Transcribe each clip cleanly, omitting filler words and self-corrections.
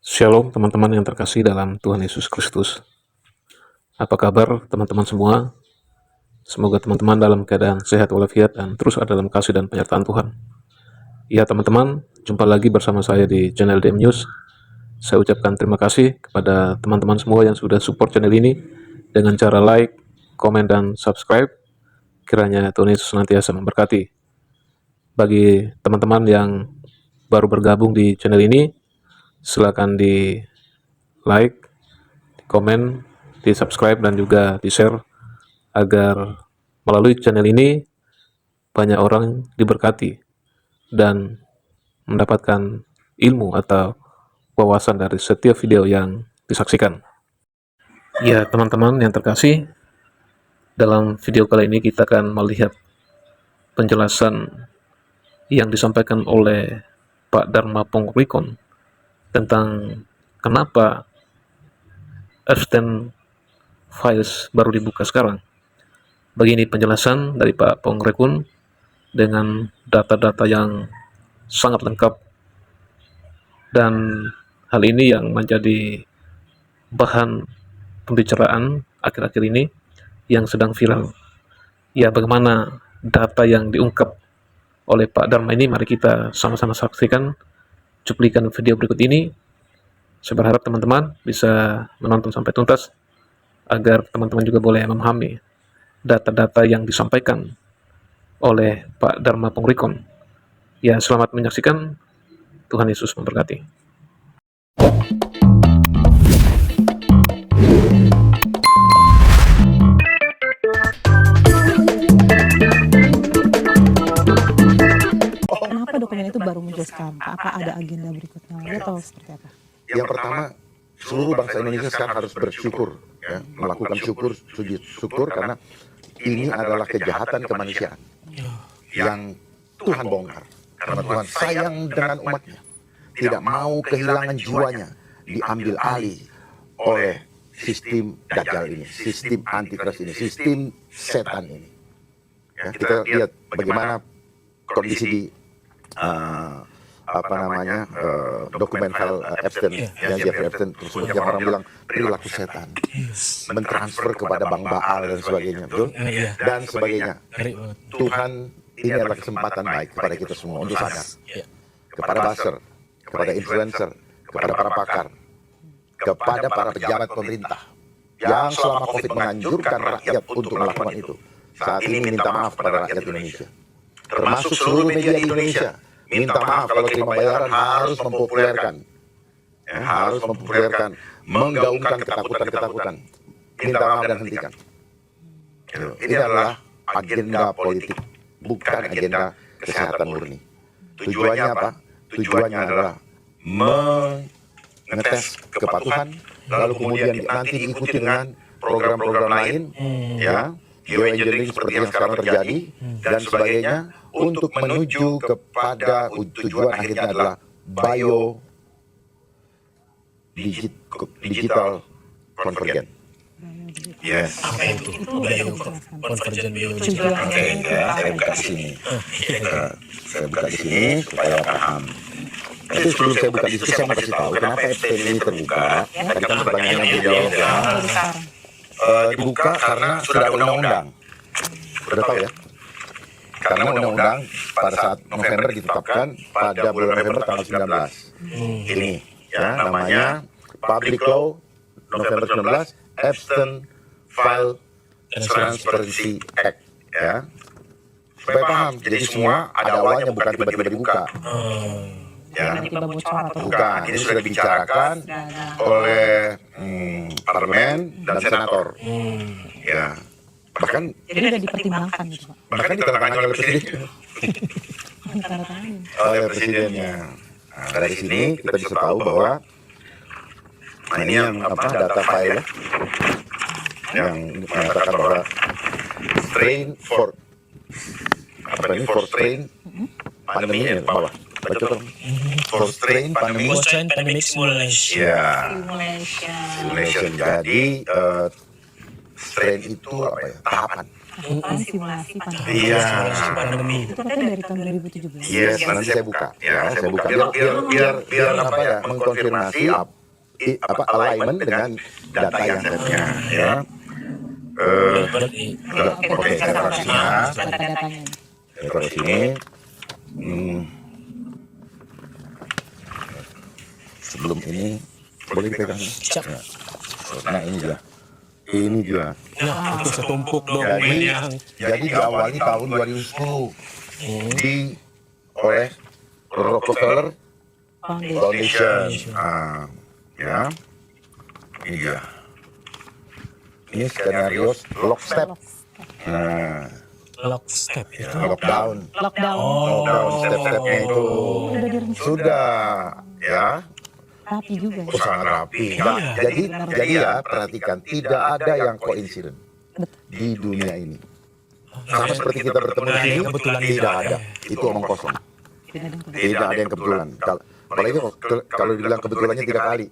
Shalom teman-teman yang terkasih dalam Tuhan Yesus Kristus. Apa kabar teman-teman semua? Semoga teman-teman dalam keadaan sehat walafiat dan terus ada dalam kasih dan penyertaan Tuhan. Ya teman-teman, jumpa lagi bersama saya di channel DM News. Saya ucapkan terima kasih kepada teman-teman semua yang sudah support channel ini dengan cara like, komen, dan subscribe. Kiranya Tuhan Yesus senantiasa memberkati. Bagi teman-teman yang baru bergabung di channel ini, silakan di like, komen, di subscribe, dan juga di share agar melalui channel ini banyak orang diberkati dan mendapatkan ilmu atau wawasan dari setiap video yang disaksikan. Ya teman-teman yang terkasih, dalam video kali ini kita akan melihat penjelasan yang disampaikan oleh Pak Dharma Pongrikon tentang kenapa Epstein Files baru dibuka sekarang. Begini penjelasan dari Pak Pongrikon dengan data-data yang sangat lengkap, dan hal ini yang menjadi bahan pembicaraan akhir-akhir ini yang sedang viral. Ya, bagaimana data yang diungkap oleh Pak Dharma ini, mari kita sama-sama saksikan cuplikan video berikut ini. Saya berharap teman-teman bisa menonton sampai tuntas agar teman-teman juga boleh memahami data-data yang disampaikan oleh Pak Dharma Pongrikon. Ya, selamat menyaksikan. Tuhan Yesus memberkati. Kenapa dokumen itu baru muncul sekarang? Apa ada agenda berikutnya lagi atau seperti apa? Yang pertama, seluruh bangsa Indonesia sekarang harus bersyukur, ya, melakukan sujud syukur karena ini adalah kejahatan kemanusiaan yang Tuhan bongkar. Karena Tuhan sayang dengan umatnya, tidak mau kehilangan jiwanya diambil alih oleh sistem Dajjal ini, sistem antikris ini, sistem setan ini. Ya, kita lihat bagaimana kondisi di dokumen file Epstein, yang Jeffrey Epstein tersebut, yang orang bilang perilaku setan, mentransfer kepada Bank Baal dan sebagainya, betul? Dan sebagainya. Tuhan, ini adalah kesempatan baik kepada kita semua untuk sadar, kepada buzzer, kepada influencer, kepada para pakar, kepada para pejabat pemerintah yang selama COVID menganjurkan rakyat untuk melakukan itu. Saat ini minta maaf kepada rakyat Indonesia, termasuk seluruh media di Indonesia. Minta maaf kalau terima bayaran, harus mempopulerkan, menggaungkan ketakutan-ketakutan. Minta maaf dan hentikan. Ini adalah agenda politik, bukan agenda kesehatan murni. Tujuannya apa? Tujuannya adalah mengetes kepatuhan, lalu kemudian nanti diikuti dengan program-program lain, ya, geoengineering seperti yang sekarang terjadi, dan sebagainya, untuk menuju kepada tujuan akhirnya adalah digital convergence. Yes. Apa itu? Convergent biology. Oke, saya buka di sini. Saya buka di sini supaya paham. Itu sebelum saya buka di situ, saya mau kasih tahu kenapa Epstein ini terbuka. Tadi kan pertanyaannya dijawab ya. Dibuka karena sudah ada undang-undang. Sudah tahu ya? Karena undang-undang pada saat November ditetapkan pada bulan November tanggal 19. Ini ya, namanya Public Law November 19 Epstein File Transparency Act, ya. Supaya paham, jadi semua ada awalnya, bukan tiba-tiba dibuka. Ya, bukan. Ini sudah dibicarakan oleh parlemen dan senator. Ya. Bahkan jadi udah dipertimbangkan gitu, Pak. Bahkan ditandatangani oleh presiden. Oleh presidennya. Nah, dari sini kita bisa tahu bahwa ini yang data file yang mengatakan bahwa strain for strain pandemi ya, bawah. Baca dong. For strain pandemi. Pandemic simulation. Ya. Simulation. Jadi strain itu apa ya? Tahapan. Simulasi pandemi. Iya. Pandemi. Itu katanya dari tahun 2017. Yes, nanti saya buka. Ya, saya buka biar mengkonfirmasi alignment dengan data yang saya punya, ya. Oke, saya taruh di sini. Data-datanya. Saya taruh di sini. Sebelum ini boleh dipegang. Siap. Ya. Nah ini dia. Nah, itu setumpuk Jadi dokumen yang diawali tahun 2010 oleh Rockefeller Foundation. Ya, ini dia. Ini skenario lockstep. Nah, lockstep itu. lockdown. Lockdown. Step-stepnya itu sudah, ya. Rapi juga ya. Sangat rapi. Nah, jadi ya perhatikan, tidak ada yang koinsiden di dunia ini. Sama seperti kita bertemu di sini, Kebetulan tidak ada. Itu omong kosong. Tidak ada yang kebetulan. Apalagi kalau dibilang kebetulannya 3 kali.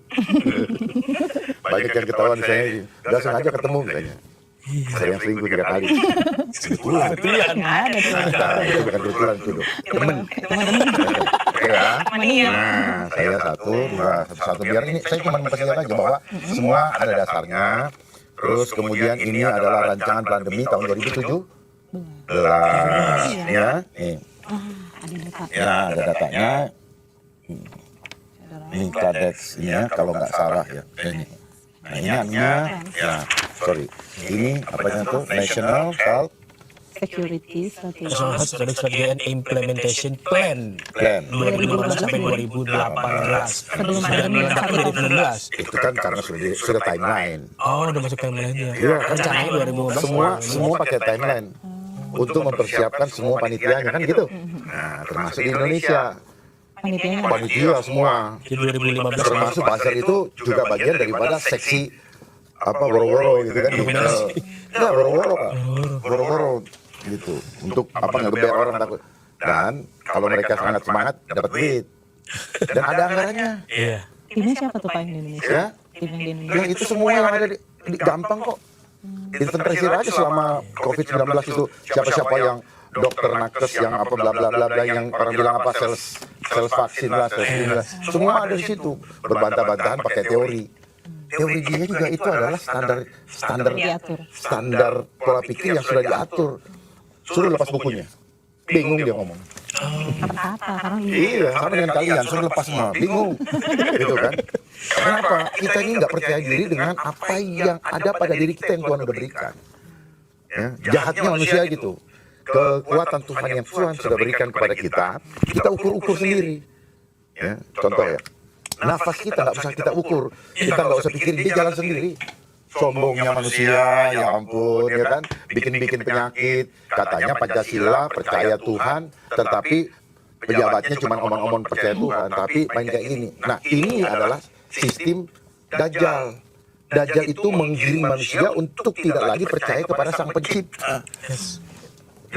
Banyak yang ketahuan saya, nggak sengaja ketemu misalnya. Saya yang selingkuh 3 kali. Kebetulan. Nggak ada tuh. Nah, itu bukan kebetulan itu dong. Temen. Oke ya. Nah, saya satu biar ini saya cuma mempersiapkan aja bahwa semua ada dasarnya. Terus kemudian ini adalah rancangan pandemi tahun 2017. Ya, nih. Ada data. Ya, ada datanya. Ini kadexnya kalau nggak salah ya. Ini. Nah, ini anunya. Ya, sorry. Ini apanya tuh? National Health Security Strategy. National Health Strategy and Implementation Plan Plan. 2015 sampai 2018. Sebelum Sudah pandemi meledak satu 2019. Itu kan karena sudah timeline. Oh, udah masuk timeline-nya. Iya, kan Rencananya 2015. semua pakai timeline untuk mempersiapkan semua panitianya kan gitu. Nah, termasuk di Indonesia. Panitianya. Panitia semua. Di 2015 Termasuk buzzer itu juga bagian daripada seksi woro-woro gitu kan. Enggak, woro-woro Kak. Woro-woro gitu. Untuk ngeber orang takut. Dan kalau mereka sangat semangat dapat duit. Dan ada anggarannya. Iya. Timnya siapa tuh Pak yang di Indonesia? Ya. Tim yang di Indonesia. Yang itu semua yang ada di gampang kok. Inventarisir aja selama COVID-19 itu siapa-siapa yang dokter nakes yang apa bla bla bla bla yang orang bilang apa sales vaksin lah, sales ini lah. Semua ada di situ. Berbantah-bantahan pakai teori. Teori dia juga itu adalah standar pola pikir yang sudah diatur. Suruh lepas bukunya. Bingung dia ngomong. Kata-kata karena Iya, sama dengan kalian, suruh lepas semua. Bingung. Gitu kan. Kenapa? Kita ini nggak percaya diri dengan apa yang ada pada diri kita yang Tuhan udah berikan. Ya, jahatnya manusia gitu. Kekuatan Tuhan yang Tuhan sudah berikan kepada kita ukur-ukur sendiri. Ya, contoh ya, nafas kita nggak usah kita ukur, kita nggak usah pikirin, dia jalan sendiri. Sombongnya manusia, ya ampun, ya kan, bikin-bikin penyakit. Katanya Pancasila, percaya Tuhan, tetapi pejabatnya cuma omong-omong percaya Tuhan, tapi main kayak gini. Nah, ini adalah sistem Dajjal. Dajjal itu menggiring manusia untuk tidak lagi percaya kepada Sang Pencipta.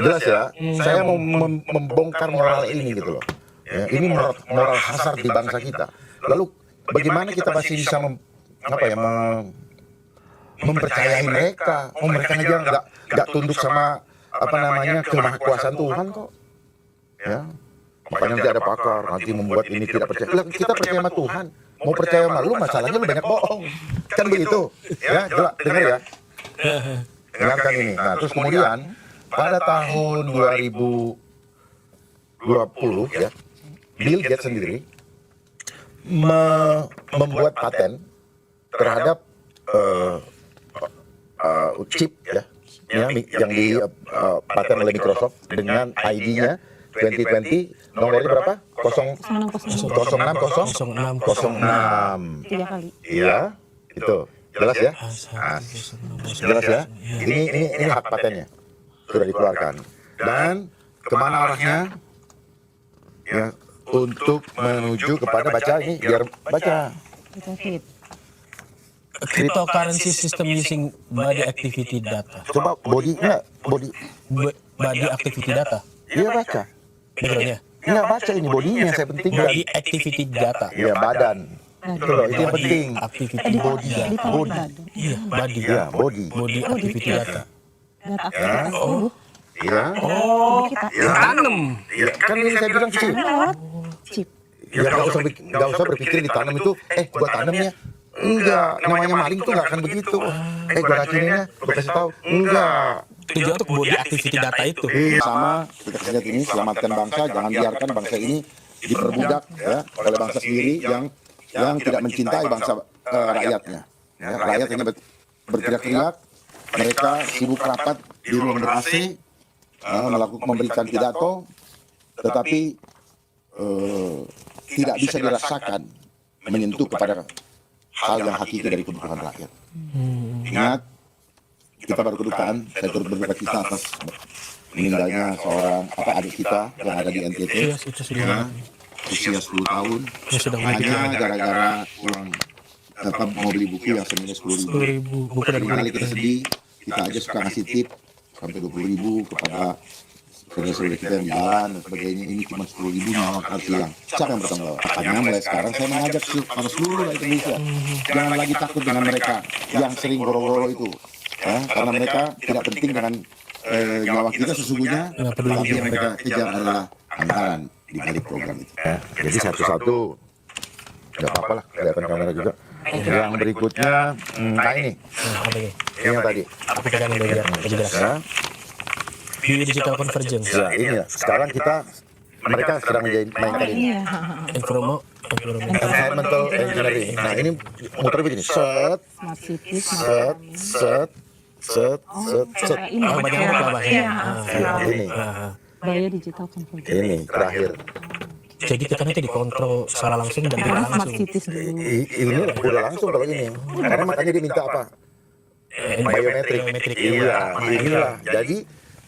Jelas ya, saya mau membongkar moral ini gitu loh. Ya, ini moral hasar di bangsa kita. Lalu bagaimana kita masih bisa mempercayai mereka? Mereka aja nggak tunduk sama kemahakuasaan Tuhan kok. Ya, makanya nanti ada pakar nanti membuat ini tidak percaya. Lah, kita percaya sama Tuhan, mau percaya sama lu masalahnya lu banyak bohong. Kan begitu? Ya, coba dengar ya. Dengarkan ini. Nah, terus kemudian pada tahun 2020 ya, Bill Gates sendiri membuat paten terhadap chip ya, yang di paten oleh Microsoft dengan ID-nya 2020 nomornya berapa? 0606. 3 kali. Iya, itu jelas ya. Jelas ya. Ini hak patennya sudah dikeluarkan. Dan kemana arahnya? Ya, untuk menuju kepada baca ini biar baca. Itu fit. Cryptocurrency system using body activity data. Coba body Body activity data. dia baca. Backgroundnya. Nggak baca ini bodinya yang saya pentingkan. Body activity data. Iya, badan. Itu loh, itu yang penting. Activity Body. Iya, body. Iya, body. Body activity data. Data aktivitas tubuh. Iya. Tubuh kita. Tanam. Iya, kan ini saya bilang kecil. Lewat chip. Ya nggak usah berpikir ditanam itu, gua tanam ya. Enggak, namanya maling tuh nggak akan begitu. Gue racuninnya, gue kasih tahu. Enggak. Tujuan untuk membuat activity data itu. Sama kita kasih lihat ini, selamatkan bangsa, jangan biarkan bangsa ini diperbudak ya oleh bangsa sendiri yang tidak mencintai bangsa rakyatnya. Ya, rakyat hanya berteriak-teriak, mereka sibuk rapat di ruang ber-AC, memberikan pidato, tetapi tidak bisa dirasakan menyentuh kepada hal yang hakiki dari kebutuhan rakyat. Ingat, kita baru kedukaan, saya turut berduka cita atas meninggalnya seorang adik kita yang ada di NTT, Iya, itu sudah. usia 10 tahun, Ya, sudah mati. hanya gara-gara uang mau beli buku yang senilai 10.000. 10.000 buku dan Kali kita sedih, kita aja suka ngasih tip sampai 20.000 kepada saudara-saudara kita yang di jalan dan sebagainya. Ini cuma 10.000 nyawa harus hilang. Siapa yang bertanggung jawab? Makanya mulai sekarang saya mengajak pada seluruh rakyat Indonesia, jangan lagi takut dengan mereka yang sering goro-goro itu, karena mereka tidak penting dengan nyawa kita sesungguhnya, tapi yang mereka kejar adalah anggaran di balik program itu. Jadi satu-satu, nggak apa-apa lah, kelihatan kamera juga. Yang berikutnya, nah ini apa ini? yang tadi. Aku pegang yang biar lebih jelas. Ya. Bio Digital Convergence. Ya, ini ya. Sekarang mereka sedang mainkan ini. Iya. Environmental engineering. Nah, ini muter begini. Set, Smart cities, set, set, set, set, set. ini Oh, banyak banget lah bahasanya. Ya, ini, Bio Digital Convergence. ini terakhir. Jadi kita nanti dikontrol secara langsung dan tidak Karena smart langsung. cities dulu. Ini udah langsung kalau ini. Karena makanya dia minta apa? Biometrik. Iya, inilah.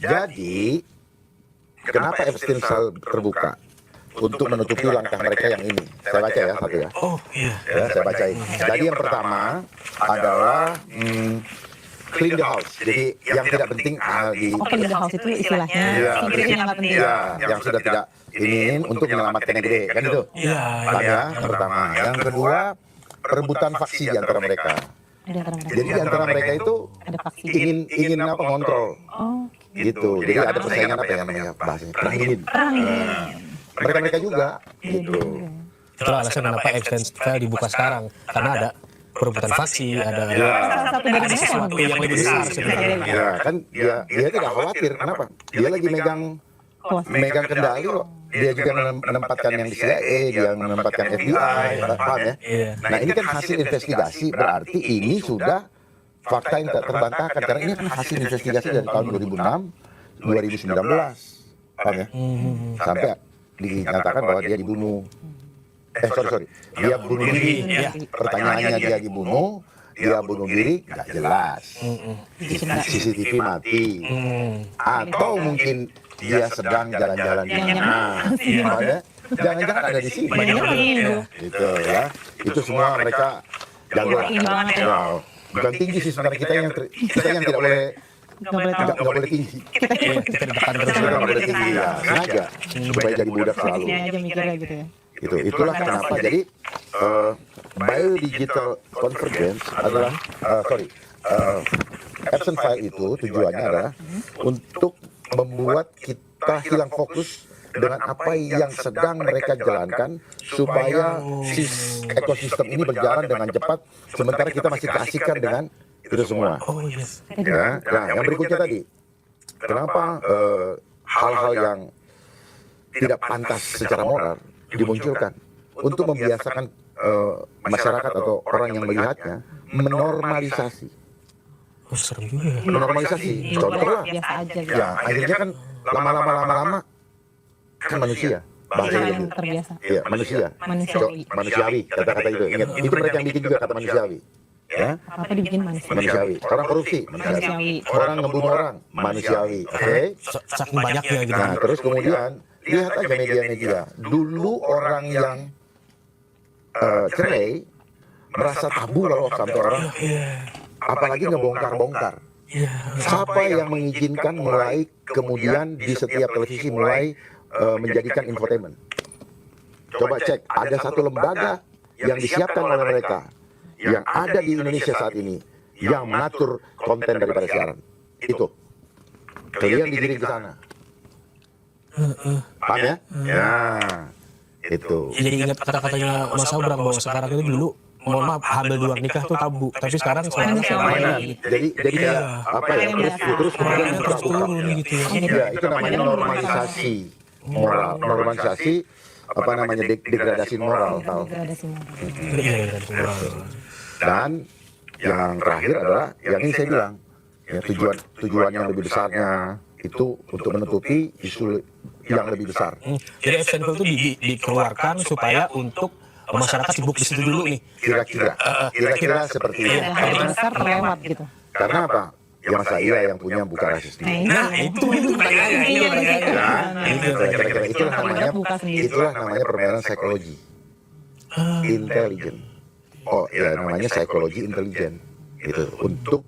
Jadi kenapa Epstein Cell terbuka? Untuk menutupi langkah mereka yang ini. Saya baca ya satu ya. Oh iya. Ya, saya bacain. Jadi yang pertama adalah clean the house. Jadi yang tidak penting Open the house itu istilahnya. Iya, Singkirnya yang nggak penting. ya, yang sudah tidak ingin untuk menyelamatkan yang gede, kan itu? Iya. Paham ya, yang pertama. Yang kedua, perebutan faksi di antara mereka. Di antara mereka. Jadi di antara mereka itu Ada faksi. ingin apa ngontrol, Oh, gitu. Jadi ada persaingan apa yang namanya bahasanya perang ingin. Mereka juga, gitu. Itulah alasan kenapa Expense File dibuka sekarang, karena ada perebutan faksi, ada salah satu dari mereka sesuatu yang lebih besar sebenarnya. Ya kan dia tidak khawatir. Kenapa? Dia lagi megang kendali kok. Dia juga menempatkan yang di CIA, dia menempatkan FBI, paham ya? Iya. Nah ini kan hasil investigasi, berarti ini sudah fakta yang tak terbantahkan. Karena ini kan hasil investigasi dari tahun 2006, 2019, paham ya? Sampai dinyatakan bahwa dia dibunuh. Sorry, dia bunuh diri. Iya. Pertanyaannya dia bunuh diri, nggak jelas. CCTV mati. Atau mungkin dia sedang jalan-jalan di mana. Makanya jangan-jangan ada di sini. Gitu ya. Itu semua mereka jagoan. Ya, bukan tinggi sih sebenarnya kita yang tidak boleh nggak boleh tinggi. Kita di depan terus. Kita nggak boleh tinggi ya, sengaja supaya jadi budak selalu. Ini aja mikirnya gitu ya. Itulah kenapa. Jadi Bio Digital Convergence adalah Epson File itu tujuannya adalah untuk membuat kita hilang fokus dengan apa yang sedang mereka jalankan supaya ekosistem ini berjalan dengan cepat sementara kita masih keasikan dengan itu semua. Oh yes. Ya, nah yang berikutnya tadi, kenapa hal-hal yang tidak pantas secara moral dimunculkan untuk membiasakan masyarakat atau orang yang melihatnya menormalisasi. Oh serem juga ya. Menormalisasi, contoh lah. Biasa aja gitu. Ya, akhirnya kan lama-lama kan manusia. Bahasanya Yang gitu. terbiasa. Iya, manusia. Manusiawi, kata-kata itu. Ingat, itu mereka yang bikin juga kata manusiawi. Ya, Apa dibikin manusia? manusiawi. Orang korupsi, manusiawi. Orang ngebunuh orang, manusiawi. Oke? Saking banyaknya gitu. Nah, terus kemudian lihat aja media-media. Dulu orang yang cerai merasa tabu kalau sampai orang, apalagi ngebongkar-bongkar. Siapa yang mengizinkan mulai kemudian di setiap televisi mulai menjadikan infotainment? Coba cek, ada satu lembaga yang disiapkan oleh mereka yang ada di Indonesia saat ini yang mengatur konten daripada siaran. Itu. Kalian digiring ke sana. Paham ya? Ya. Itu. Jadi ingat kata-katanya Mas Abraham bahwa sekarang ini dulu mohon maaf, hamil di luar nikah tuh tabu, tapi sekarang soalnya mainan. Jadi kayak apa ya, terus kemudian terus buka-buka. turun gitu ya. Ya, itu namanya normalisasi moral, normalisasi apa namanya degradasi moral, tahu. Degradasi moral. Iya. Dan yang terakhir adalah yang ini saya bilang, ya tujuan yang lebih besarnya itu untuk menutupi isu yang lebih besar. Jadi F-Senfil itu dikeluarkan supaya untuk masyarakat sibuk di situ dulu nih. Kira-kira seperti itu. Ada hal yang besar terlewat gitu. Karena apa? Ya masa iya yang punya buka rasis sendiri. Nah, itu pertanyaannya. Iya, pertanyaannya. Kira-kira Buka sendiri. itulah namanya permainan psikologi intelijen. Oh ya, namanya psikologi intelijen gitu, untuk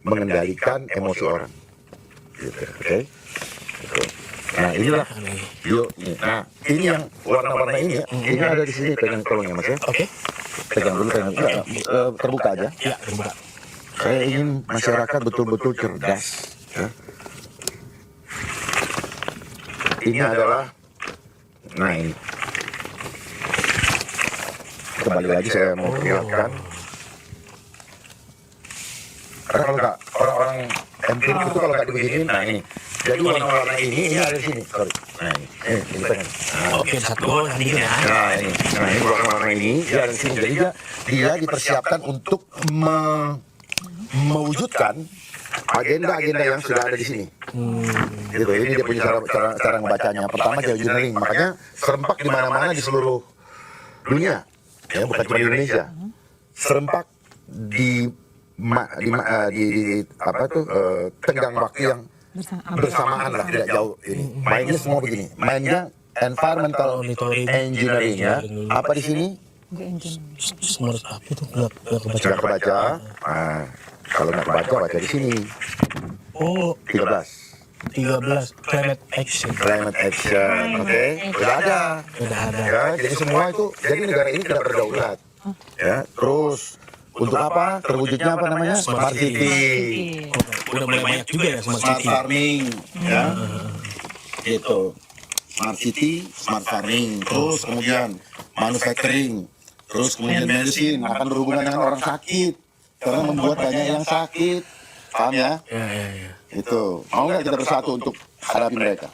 mengendalikan emosi orang gitu. Oke. Gitu. Nah inilah yuk nih. Nah ini yang warna-warna ini ya, ini ada di sini, pegang tolong ya Mas ya. Oke. Pegang dulu, enggak, terbuka aja. Iya, terbuka. Saya ingin masyarakat betul-betul cerdas ya. Ini adalah, nah ini kembali lagi saya mau perlihatkan, karena kalau nggak orang-orang empirik itu kalau nggak dibeginiin, nah ini jadi warna-warna ini ada di sini, sorry, nah ini pengen, Oke, satu yang bikin ya. nah ini warna-warna ini dia ada di sini, jadi dia dipersiapkan untuk mewujudkan agenda-agenda yang sudah ada di sini. Gitu, ini dia punya cara membacanya. Pertama geoengineering, makanya serempak di mana-mana di seluruh dunia, ya bukan cuma di Indonesia. Serempak di apa tuh tenggang waktu yang bersamaan lah, tidak jauh ini. Mainnya semua begini. Mainnya environmental engineering ya. Apa di sini? Semua apa itu nggak kebaca. Tidak kebaca. Nah, kalau nggak kebaca, baca di sini. Oh, 13. 13 climate action. Climate action, oke, udah ada. Ya, jadi semua itu, jadi negara ini tidak berdaulat. Ya, terus untuk apa? Terwujudnya apa namanya? Smart city, Udah mulai banyak juga ya smart smart city. farming, ya, gitu. Smart city, smart farming, terus kemudian manufacturing, terus kemudian medicine akan berhubungan dengan orang sakit, karena membuat banyak yang sakit, paham ya? Ya. Itu, mau nggak kita bersatu untuk hadapi mereka?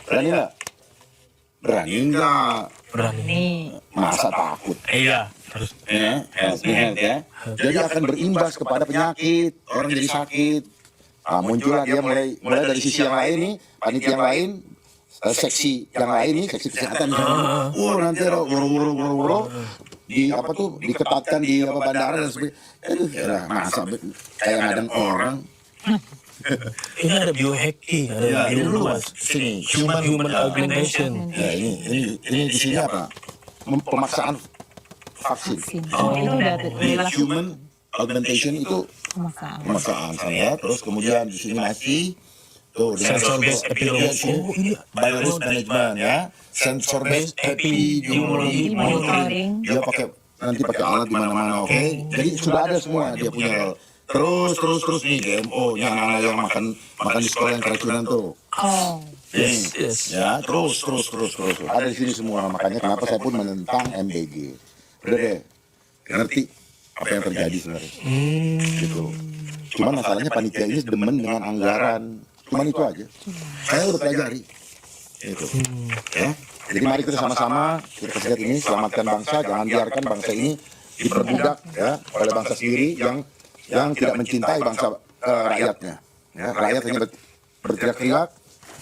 Berani nggak? Berani nggak? Berani. Masa takut? Iya. Terus Ya, health ya. Jadi akan berimbas kepada penyakit, orang jadi sakit. Nah, muncullah dia mulai dari sisi yang lain nih, panitia yang lain, seksi yang lain nih, seksi kesehatan. Nanti woro di apa tuh diketatkan di apa bandara dan sebagainya. Masa kayak ngadang orang. ini ada biohacking, ada Sini, human augmentation. ya ini di sini apa? Pemaksaan vaksin. Itu udah jelas Human augmentation itu pemaksaan. pemaksaan saya. Terus kemudian di sini masih tuh dengan Sensor based epidemiology. Oh, ini virus management ya, sensor based epidemiology monitoring. Dia nanti pakai alat di mana-mana, oke? Jadi sudah ada semua dia punya. Terus nih GMO nya anak-anak yang makan di sekolah yang keracunan tuh. Oh, Yes. Ya, terus ada di sini semua. Makanya kenapa saya pun menentang MBG. Udah deh, ngerti apa yang terjadi sebenarnya. Gitu. Cuman masalahnya panitia ini demen dengan anggaran. Cuman itu aja. Saya udah pelajari. Itu. Ya. Jadi mari kita sama-sama kita kasih lihat ini, selamatkan bangsa, jangan biarkan bangsa ini diperbudak ya oleh bangsa sendiri yang tidak mencintai bangsa rakyatnya. Ya, rakyat hanya berteriak-teriak,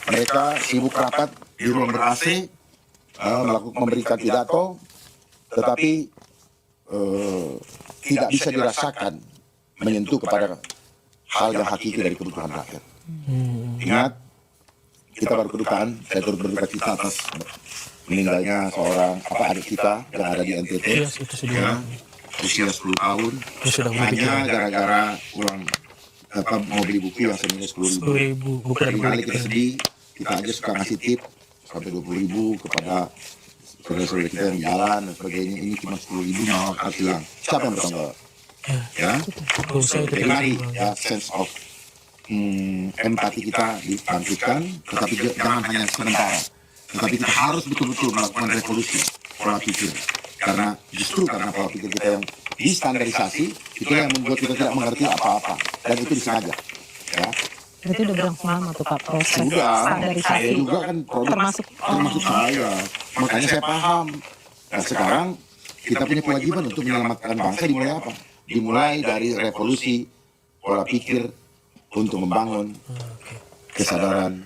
mereka sibuk rapat di ruang ber-AC, memberikan pidato, tetapi tidak bisa dirasakan menyentuh kepada hal yang hakiki dari kebutuhan rakyat. Ingat, kita berkedukaan, saya turut berduka cita atas meninggalnya seorang adik kita yang ada di NTT, Yes, itu sudah. ya, usia 10 tahun, Sudah hanya gara-gara uang mau beli buku yang senilai 10.000. 10.000 bukan Dari kali kita sedih, kita aja suka ngasih tip sampai 20.000 kepada saudara-saudara kita yang jalan dan sebagainya. Ini cuma 10.000 nyawa akan hilang. Siapa yang bertanggung jawab? Ya, Saya itu jadi mari ya, sense of empati kita dibangkitkan, tetapi jangan hanya sementara. Tetapi kita harus betul-betul melakukan revolusi pola pikir. Karena justru karena pola pikir kita yang distandarisasi, itu yang membuat kita tidak mengerti apa-apa, dan itu disengaja. Ya, Berarti udah berlangsung lama tuh Pak proses sudah. Saya standarisasi. juga kan Termasuk saya, makanya saya paham. Nah sekarang kita punya kewajiban untuk menyelamatkan bangsa dimulai apa? Dimulai dari revolusi pola pikir untuk membangun kesadaran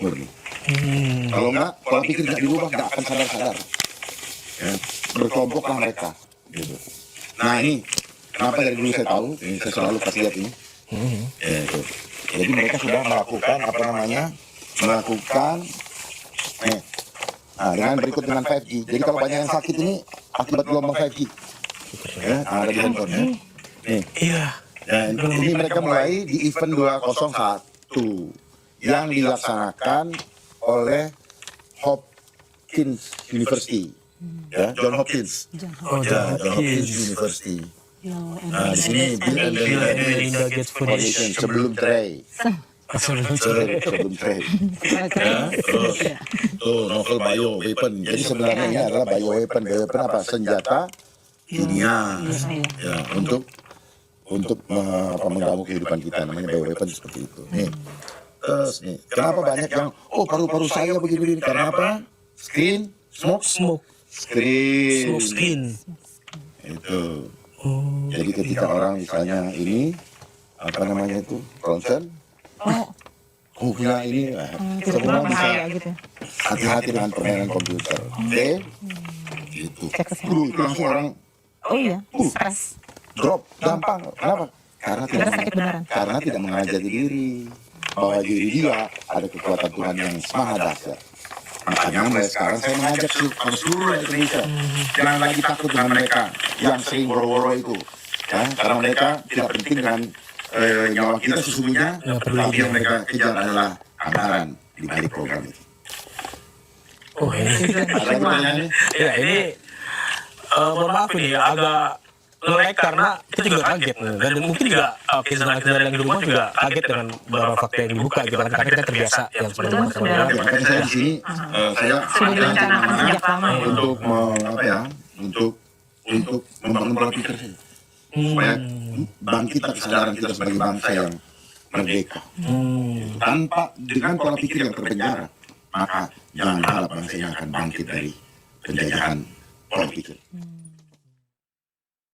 murni. Kalau enggak, pola pikir tidak dirubah, tidak akan sadar-sadar. Ya, berkelompoklah mereka. Gitu. Nah ini, kenapa dari dulu saya tahu, ini saya selalu kasih lihat ini. Ya, itu. Jadi mereka sudah melakukan apa namanya, dengan berikut dengan 5G. Jadi kalau banyak yang sakit ini akibat gelombang 5G. Ya, ada di handphone ya. Nih. Iya. Dan ini mereka mulai di event 201 yang dilaksanakan oleh Hopkins University, ya, John Hopkins. Oh, John Hopkins University. Nah, di sini Bill and Melinda Gates Foundation sebelum Trey. Sebelum Trey. Ya, terus tuh novel bio weapon. Jadi sebenarnya ini adalah bio weapon. Bio weapon apa? Senjata kimia. Ya, untuk mengganggu kehidupan kita, namanya bio weapon seperti itu. Nih. Terus nih, kenapa banyak yang paru-paru saya begini-begini? Karena apa? Smoke screen. Itu. Jadi ketika orang misalnya ini apa namanya itu concern, punya ini, semua bisa gitu. hati-hati dengan permainan komputer. Oke? Itu. Itu langsung orang Oh iya, stres. drop gampang. Kenapa? Karena tidak mengenal jati diri, bahwa diri dia ada kekuatan Tuhan yang maha dahsyat. Makanya mulai sekarang saya mengajak seluruh rakyat Indonesia, jangan lagi takut dengan mereka yang sering woro-woro itu, ya, karena mereka tidak penting dengan nyawa kita sesungguhnya, tapi yang mereka kejar adalah anggaran di balik program itu. Oh ini. Ada pertanyaan ini? Ya ini mohon maaf ini agak nge-lag karena kita juga kaget dan mungkin juga kesenangan yang di rumah juga kaget dengan beberapa fakta yang dibuka gitu kan, karena kita terbiasa yang sebenarnya Ya, makanya saya di sini saya Sudah direncanakan sejak lama. untuk membangun pola pikir saya, supaya bangkitlah kesadaran kita sebagai bangsa yang merdeka. Tanpa dengan pola pikir yang terpenjara, maka jangan harap bangsa yang akan bangkit dari penjajahan pola pikir.